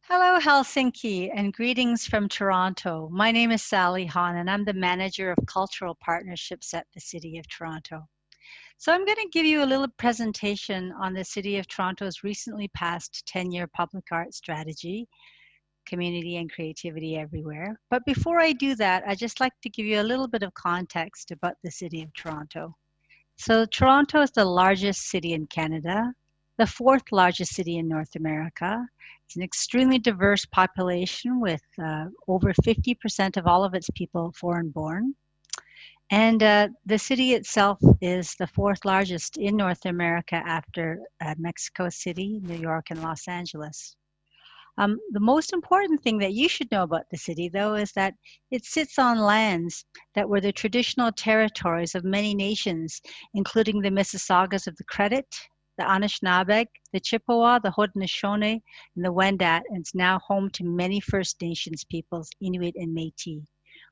Hello, Helsinki, and greetings from Toronto. My name is Sally Han, and I'm the Manager of Cultural Partnerships at the City of Toronto. So I'm going to give you a little presentation on the City of Toronto's recently passed 10-year public art strategy, community and creativity everywhere. But before I do that, I'd just like to give you a little bit of context about the City of Toronto. So Toronto is the largest city in Canada, the fourth largest city in North America. It's an extremely diverse population with over 50% of all of its people foreign born. And the city itself is the fourth largest in North America after Mexico City, New York, and Los Angeles. The most important thing that you should know about the city, though, is that it sits on lands that were the traditional territories of many nations, including the Mississaugas of the Credit, the Anishinaabe, the Chippewa, the Haudenosaunee, and the Wendat, and it's now home to many First Nations peoples, Inuit and Métis.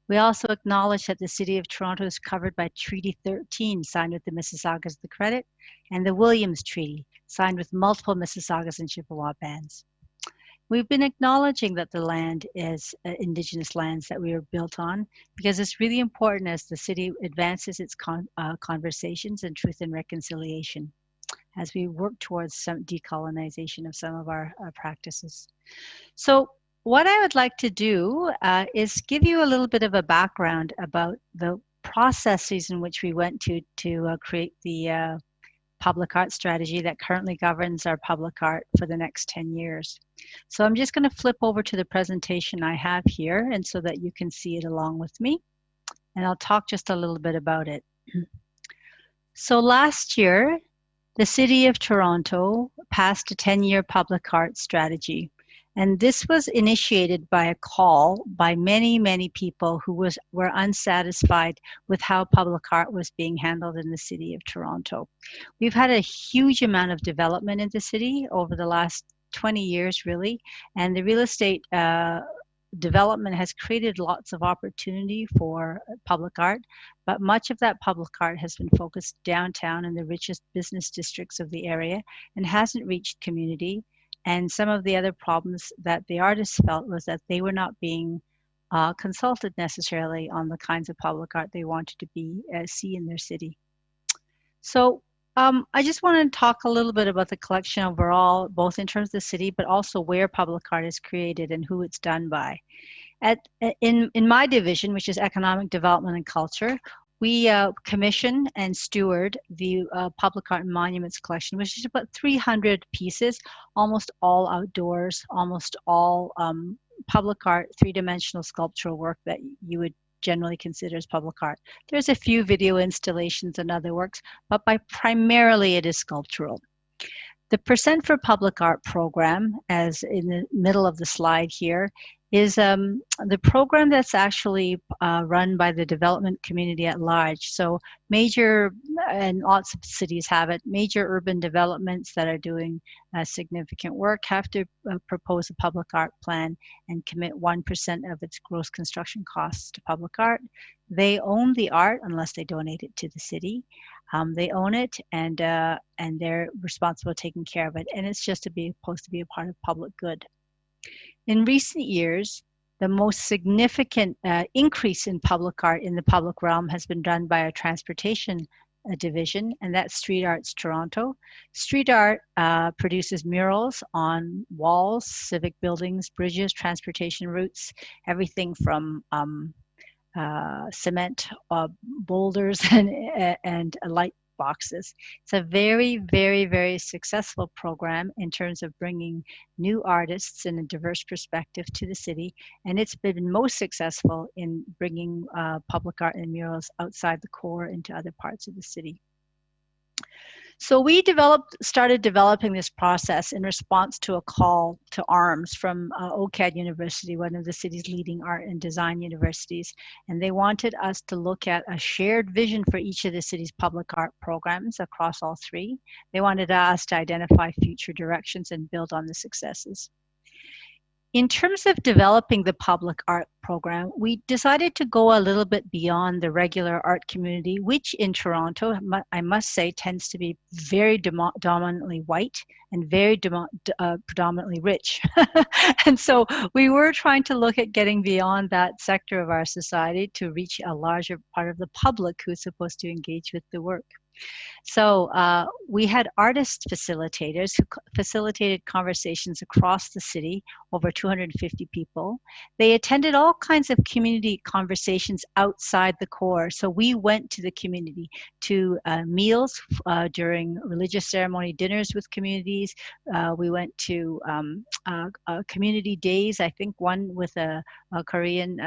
We also acknowledge that the City of Toronto is covered by Treaty 13, signed with the Mississaugas of the Credit, and the Williams Treaty, signed with multiple Mississaugas and Chippewa bands. We've been acknowledging that the land is Indigenous lands that we are built on because it's really important as the city advances its conversations in truth and reconciliation as we work towards some decolonization of some of our practices. So what I would like to do is give you a little bit of a background about the processes in which we went to create the public art strategy that currently governs our public art for the next 10 years. So I'm just going to flip over to the presentation I have here and so that you can see it along with me. And I'll talk just a little bit about it. So last year, the City of Toronto passed a 10-year public art strategy. And this was initiated by a call by many, many people who were unsatisfied with how public art was being handled in the City of Toronto. We've had a huge amount of development in the city over the last 20 years, really, and the real estate development has created lots of opportunity for public art, but much of that public art has been focused downtown in the richest business districts of the area and hasn't reached community. And some of the other problems that the artists felt was that they were not being consulted necessarily on the kinds of public art they wanted to see in their city. So I just want to talk a little bit about the collection overall, both in terms of the city, but also where public art is created and who it's done by. In my division, which is economic development and culture, we commission and steward the Public Art and Monuments collection, which is about 300 pieces, almost all outdoors, almost all public art, three-dimensional sculptural work that you would generally consider as public art. There's a few video installations and other works, but primarily it is sculptural. The Percent for Public Art program, as in the middle of the slide here, is the program that's actually run by the development community at large. So major, and lots of cities have it, major urban developments that are doing significant work have to propose a public art plan and commit 1% of its gross construction costs to public art. They own the art unless they donate it to the city. They own it and they're responsible for taking care of it. And it's just supposed to be a part of public good. In recent years, the most significant increase in public art in the public realm has been done by our transportation division, and that's Street Arts Toronto. Street art produces murals on walls, civic buildings, bridges, transportation routes, everything from cement boulders and light boxes. It's a very, very, very successful program in terms of bringing new artists and a diverse perspective to the city, and it's been most successful in bringing public art and murals outside the core into other parts of the city. So we started developing this process in response to a call to arms from OCAD University, one of the city's leading art and design universities. And they wanted us to look at a shared vision for each of the city's public art programs across all three. They wanted us to identify future directions and build on the successes. In terms of developing the public art program, we decided to go a little bit beyond the regular art community, which in Toronto, I must say, tends to be very dominantly white and very predominantly rich. And so we were trying to look at getting beyond that sector of our society to reach a larger part of the public who's supposed to engage with the work. So we had artist facilitators who facilitated conversations across the city, over 250 people. They attended all kinds of community conversations outside the core. So we went to the community to meals during religious ceremony dinners with communities. We went to community days, I think one with a Korean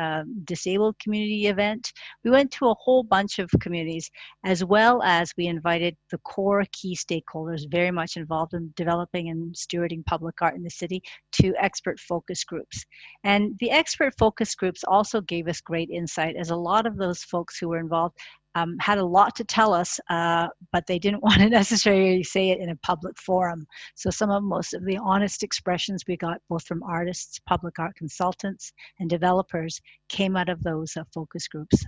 disabled community event. We went to a whole bunch of communities, as well as we invited the core key stakeholders very much involved in developing and stewarding public art in the city to expert focus groups. And the expert focus groups also gave us great insight, as a lot of those folks who were involved had a lot to tell us, but they didn't want to necessarily say it in a public forum. So most of the honest expressions we got, both from artists, public art consultants, and developers, came out of those focus groups.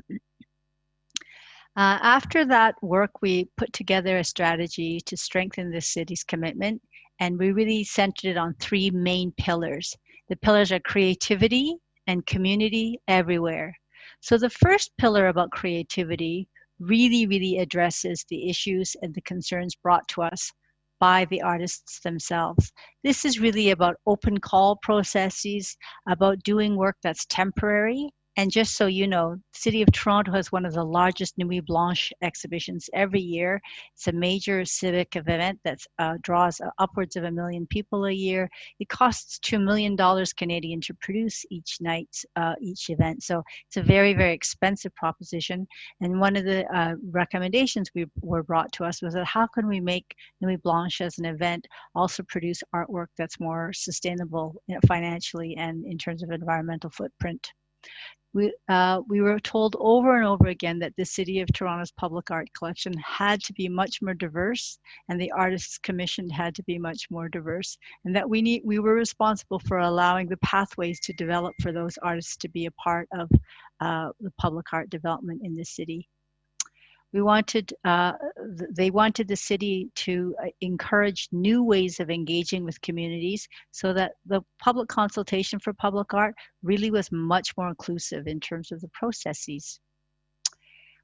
After that work, we put together a strategy to strengthen the city's commitment, and we really centered it on three main pillars. The pillars are creativity and community everywhere. So the first pillar about creativity really addresses the issues and the concerns brought to us by the artists themselves. This is really about open call processes, about doing work that's temporary. And just so you know, the City of Toronto has one of the largest Nuit Blanche exhibitions every year. It's a major civic event that draws upwards of 1 million people a year. It costs $2 million Canadian to produce each night, each event. So it's a very expensive proposition. And one of the recommendations were brought to us was that how can we make Nuit Blanche as an event also produce artwork that's more sustainable, financially and in terms of environmental footprint. We were told over and over again that the City of Toronto's public art collection had to be much more diverse, and the artists commissioned had to be much more diverse, and that we were responsible for allowing the pathways to develop for those artists to be a part of the public art development in the city. They wanted the city to encourage new ways of engaging with communities, so that the public consultation for public art really was much more inclusive in terms of the processes.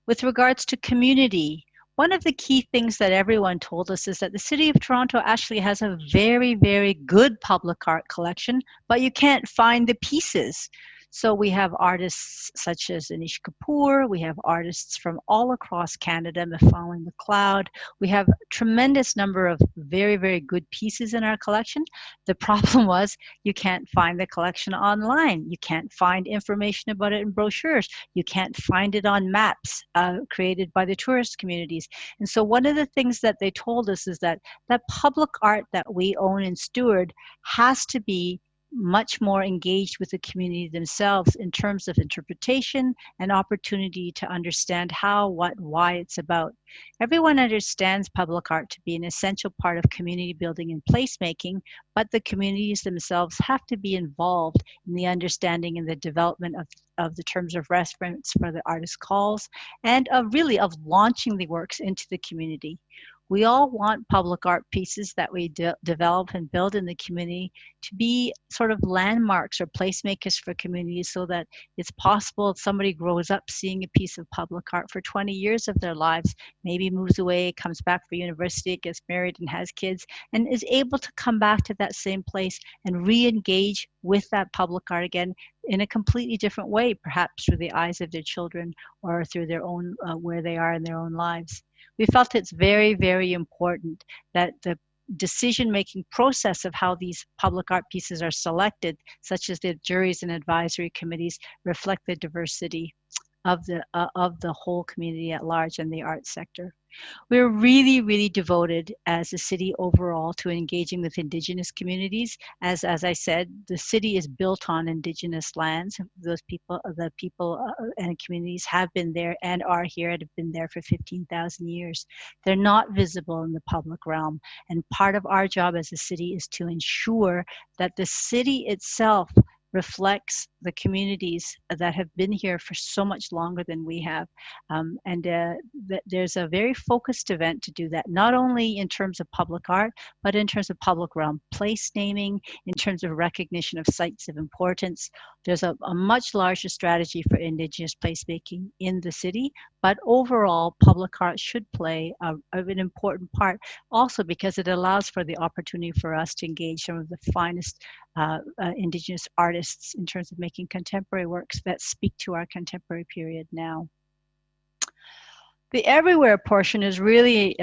With regards to community, one of the key things that everyone told us is that the City of Toronto actually has a very good public art collection, but you can't find the pieces. So we have artists such as Anish Kapoor, we have artists from all across Canada, Following the Cloud. We have a tremendous number of very good pieces in our collection. The problem was you can't find the collection online. You can't find information about it in brochures. You can't find it on maps created by the tourist communities. And so one of the things that they told us is that public art that we own and steward has to be much more engaged with the community themselves in terms of interpretation and opportunity to understand how, what, why it's about. Everyone understands public art to be an essential part of community building and placemaking, but the communities themselves have to be involved in the understanding and the development of the terms of reference for the artist calls, and of launching the works into the community. We all want public art pieces that we develop and build in the community to be sort of landmarks or placemakers for communities, so that it's possible if somebody grows up seeing a piece of public art for 20 years of their lives, maybe moves away, comes back for university, gets married and has kids, and is able to come back to that same place and re-engage with that public art again in a completely different way, perhaps through the eyes of their children or through their own, where they are in their own lives. We felt it's very important that the decision-making process of how these public art pieces are selected, such as the juries and advisory committees, reflect the diversity of the whole community at large and the arts sector. We're really, really devoted as a city overall to engaging with Indigenous communities. As I said, the city is built on Indigenous lands. Those people, the people and communities have been there and are here and have been there for 15,000 years. They're not visible in the public realm. And part of our job as a city is to ensure that the city itself reflects the communities that have been here for so much longer than we have. There's a very focused event to do that, not only in terms of public art, but in terms of public realm place naming, in terms of recognition of sites of importance. There's a much larger strategy for Indigenous placemaking in the city, but overall, public art should play an important part, also because it allows for the opportunity for us to engage some of the finest Indigenous artists in terms of making contemporary works that speak to our contemporary period now. The everywhere portion is really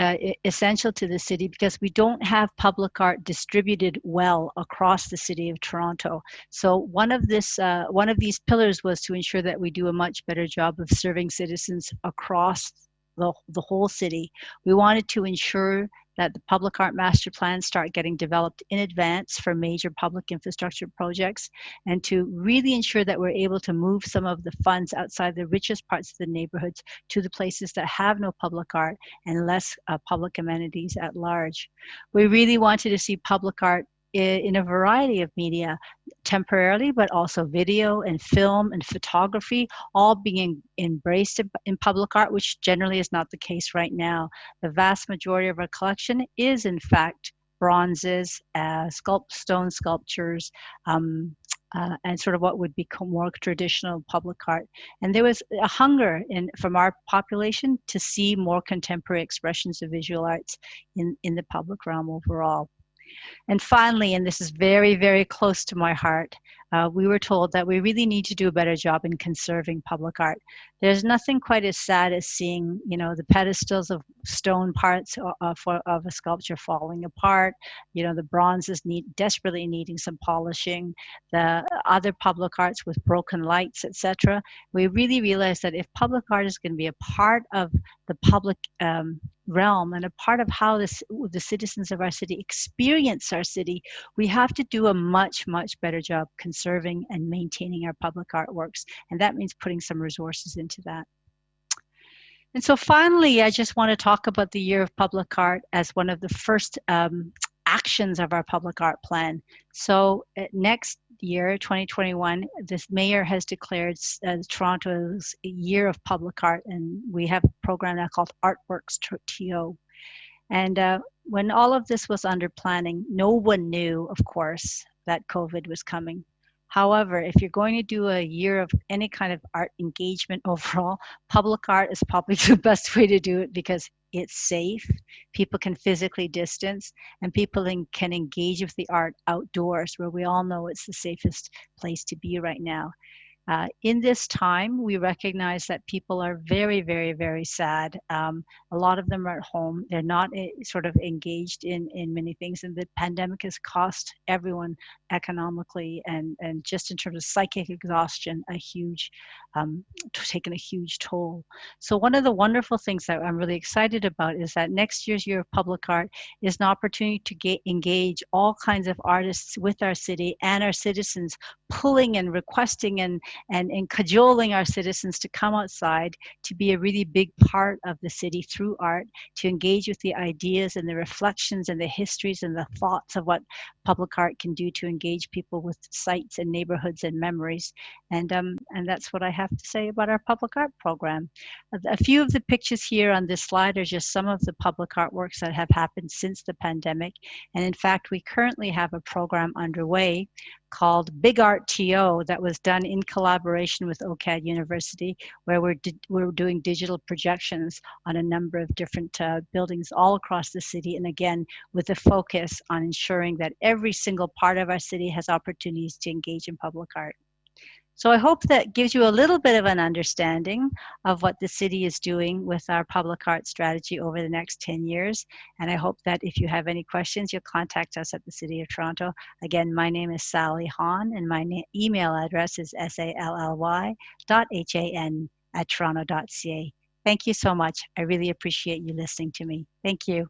essential to the city because we don't have public art distributed well across the city of Toronto. So one of these pillars was to ensure that we do a much better job of serving citizens across the whole city. We wanted to ensure that the public art master plans start getting developed in advance for major public infrastructure projects, and to really ensure that we're able to move some of the funds outside the richest parts of the neighborhoods to the places that have no public art and less public amenities at large. We really wanted to see public art in a variety of media temporarily, but also video and film and photography, all being embraced in public art, which generally is not the case right now. The vast majority of our collection is in fact bronzes, stone sculptures, and sort of what would become more traditional public art. And there was a hunger from our population to see more contemporary expressions of visual arts in the public realm overall. And finally, and this is very, very close to my heart, we were told that we really need to do a better job in conserving public art. There's nothing quite as sad as seeing, the pedestals of stone parts of a sculpture falling apart, the bronzes desperately needing some polishing, the other public arts with broken lights, etc. We really realized that if public art is going to be a part of the public realm and a part of how the citizens of our city experience our city, we have to do a much, much better job conserving and maintaining our public artworks. And that means putting some resources into that. And so finally, I just want to talk about the Year of Public Art as one of the first actions of our public art plan. So next year, 2021, this mayor has declared Toronto's Year of Public Art, and we have a program now called Artworks TO. And when all of this was under planning, no one knew, of course, that COVID was coming. However, if you're going to do a year of any kind of art engagement overall, public art is probably the best way to do it because it's safe, people can physically distance, and people can engage with the art outdoors, where we all know it's the safest place to be right now. In this time, we recognize that people are very, very, very sad. A lot of them are at home. They're not sort of engaged in many things. And the pandemic has cost everyone economically and just in terms of psychic exhaustion, taken a huge toll. So one of the wonderful things that I'm really excited about is that next year's Year of Public Art is an opportunity to engage all kinds of artists with our city and our citizens, pulling and requesting and cajoling our citizens to come outside, to be a really big part of the city through art, to engage with the ideas and the reflections and the histories and the thoughts of what public art can do to engage people with sites and neighborhoods and memories. And that's what I have to say about our public art program. A few of the pictures here on this slide are just some of the public artworks that have happened since the pandemic. And in fact, we currently have a program underway called Big Art TO that was done in collaboration with OCAD University, where we're doing digital projections on a number of different buildings all across the city, and again with a focus on ensuring that every single part of our city has opportunities to engage in public art. So I hope that gives you a little bit of an understanding of what the city is doing with our public art strategy over the next 10 years. And I hope that if you have any questions, you'll contact us at the City of Toronto. Again, my name is Sally Han, and my email address is sally.han toronto.ca. Thank you so much. I really appreciate you listening to me. Thank you.